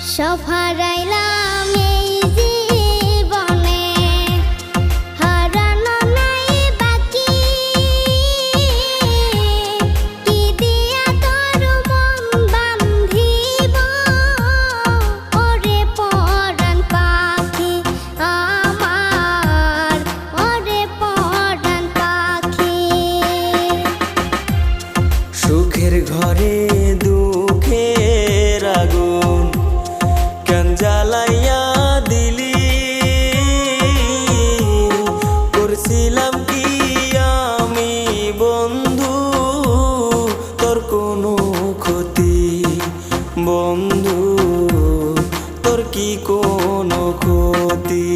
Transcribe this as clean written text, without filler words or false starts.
সব হারাইলাম এই জীবনে, হারানো নাই বাকি। কি দিয়া তোর মন বান্ধিব, ওরে পরাণ পাখি আমার, ওরে পরাণ পাখি। সুখের ঘরে দুঃখের আগুন কেন জ্বালাইয়া দিলি, করছিলাম কি আমি বন্ধু তোর কোনো ক্ষতি, বন্ধু তোর কি কোনো ক্ষতি।